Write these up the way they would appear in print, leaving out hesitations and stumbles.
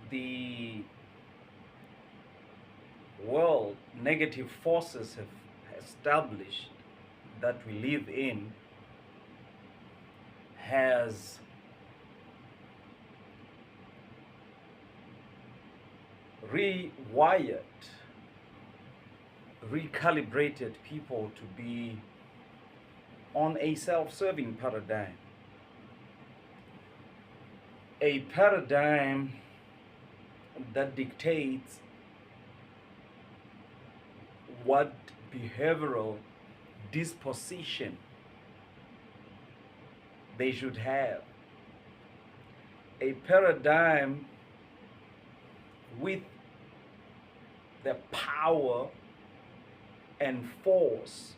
the world negative forces have established that we live in has rewired, recalibrated people to be on a self-serving paradigm. A paradigm that dictates what behavioral disposition they should have. A paradigm with the power and force,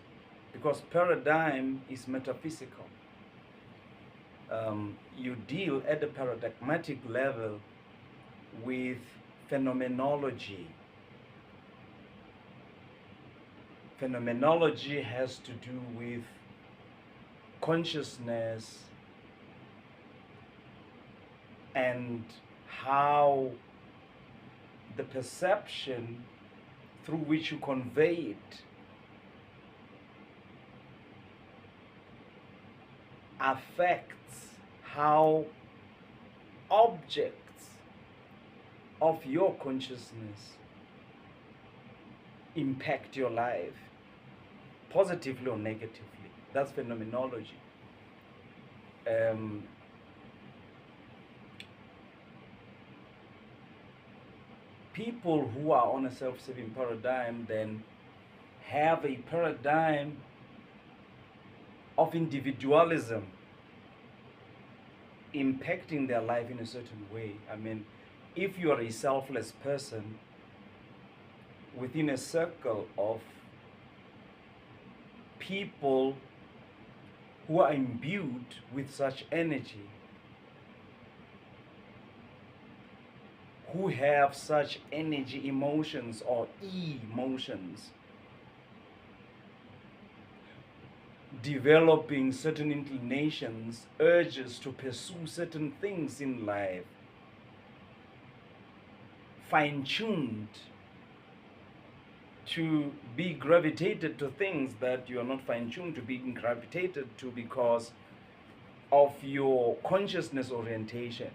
because paradigm is metaphysical. You deal at the paradigmatic level with phenomenology. Phenomenology has to do with consciousness and how the perception through which you convey it affects how objects of your consciousness impact your life, positively or negatively. That's phenomenology. People who are on a self-serving paradigm then have a paradigm of individualism impacting their life in a certain way. I mean, if you are a selfless person within a circle of people who are imbued with such energy, who have such energy emotions or emotions, developing certain inclinations, urges to pursue certain things in life, fine-tuned to be gravitated to things that you are not fine-tuned to being gravitated to because of your consciousness orientation.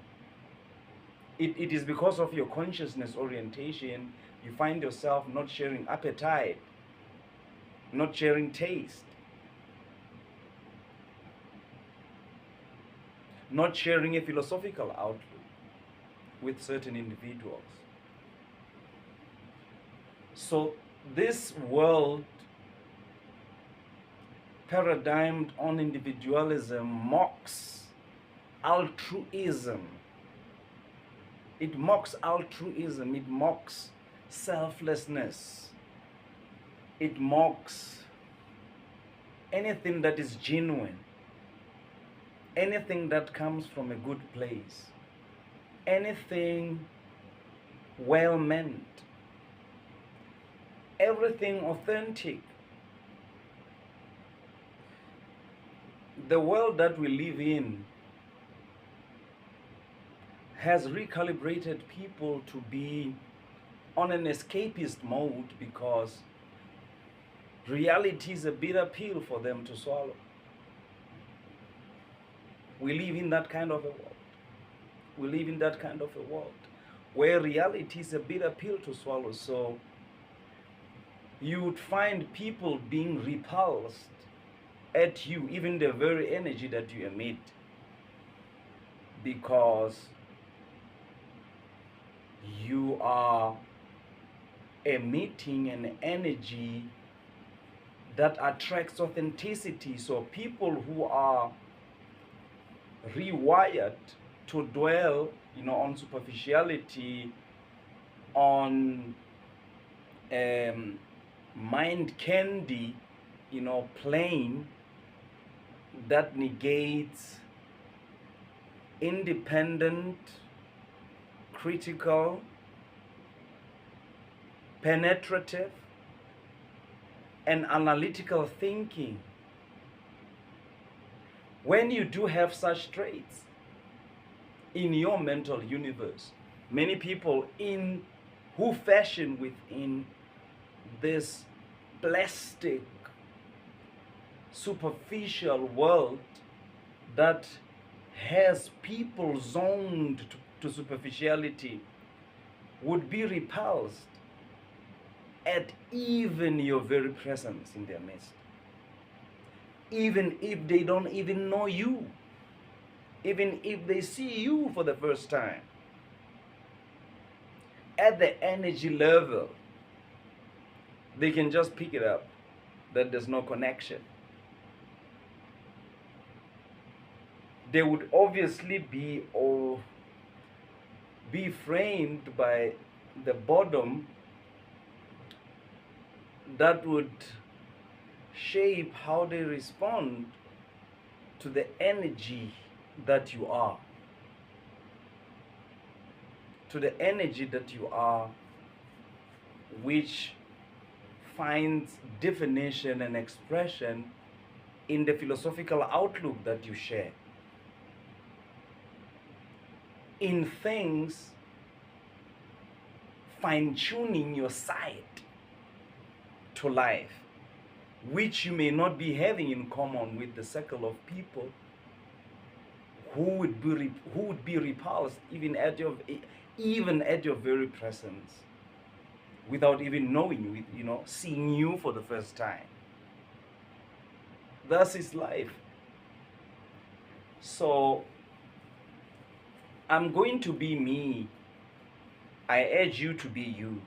It is because of your consciousness orientation you find yourself not sharing appetite, not sharing taste, not sharing a philosophical outlook with certain individuals. So this world paradigmed on individualism mocks altruism. It mocks altruism, it mocks selflessness, it mocks anything that is genuine, anything that comes from a good place, anything well meant, everything authentic. The world that we live in has recalibrated people to be on an escapist mode because reality is a bitter pill for them to swallow. We live in that kind of a world. We live in that kind of a world where reality is a bitter pill to swallow. So you would find people being repulsed at you, even the very energy that you emit, because you are emitting an energy that attracts authenticity. So people who are rewired to dwell, on superficiality, on mind candy, plane that negates independent, critical, penetrative, and analytical thinking. When you do have such traits in your mental universe, Many people in who fashion within this plastic, superficial world that has people zoned to superficiality would be repulsed at even your very presence in their midst. Even if they don't even know you, even if they see you for the first time, at the energy level, they can just pick it up that there's no connection. They would obviously be framed by the boredom that would shape how they respond to the energy that you are. To the energy that you are, which finds definition and expression in the philosophical outlook that you share. In things, fine-tuning your sight to life, which you may not be having in common with the circle of people who would be repulsed even at your very presence, without even knowing you, seeing you for the first time. Thus is life. So I'm going to be me. I urge you to be you,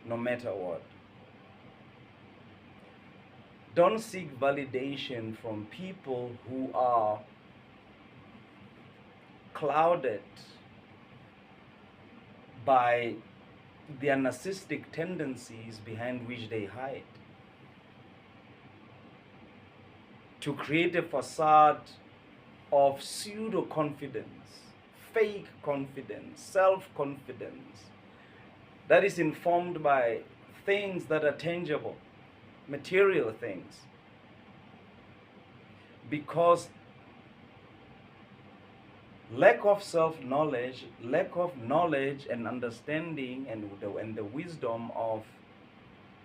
no matter what. Don't seek validation from people who are clouded by their narcissistic tendencies behind which they hide, to create a facade of pseudo-confidence, fake confidence, self-confidence that is informed by things that are tangible, material things. Because lack of self-knowledge, lack of knowledge and understanding and the wisdom of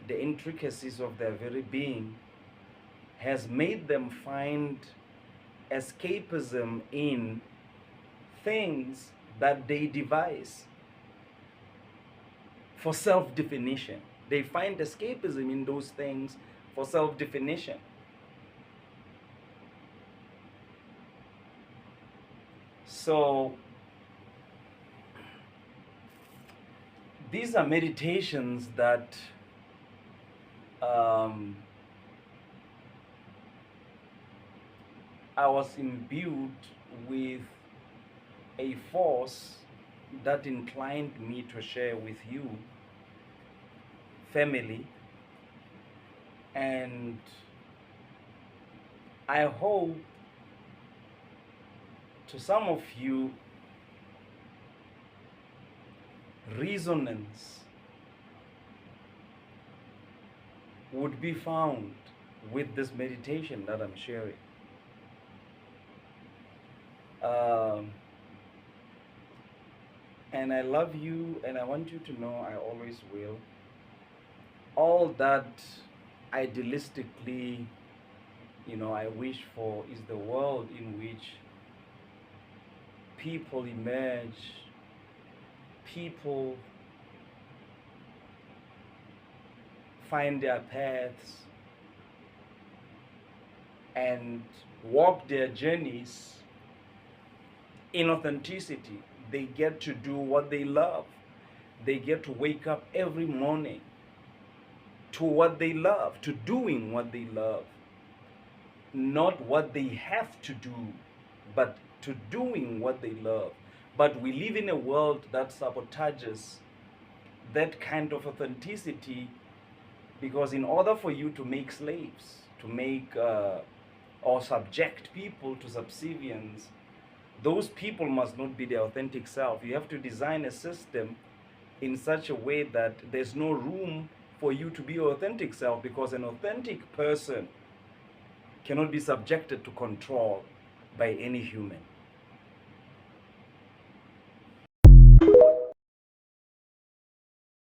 the intricacies of their very being has made them find escapism in things that they devise for self-definition. They find escapism in those things for self-definition. So these are meditations that I was imbued with a force that inclined me to share with you, family, and I hope to some of you resonance would be found with this meditation that I'm sharing. And I love you, and I want you to know I always will. All that idealistically, I wish for is the world in which people emerge, people find their paths and walk their journeys in authenticity. They get to do what they love. They get to wake up every morning to what they love, to doing what they love. Not what they have to do, but to doing what they love. But we live in a world that sabotages that kind of authenticity, because in order for you to make slaves, to make or subject people to subservience, those people must not be their authentic self. You have to design a system in such a way that there's no room for you to be your authentic self, because an authentic person cannot be subjected to control by any human.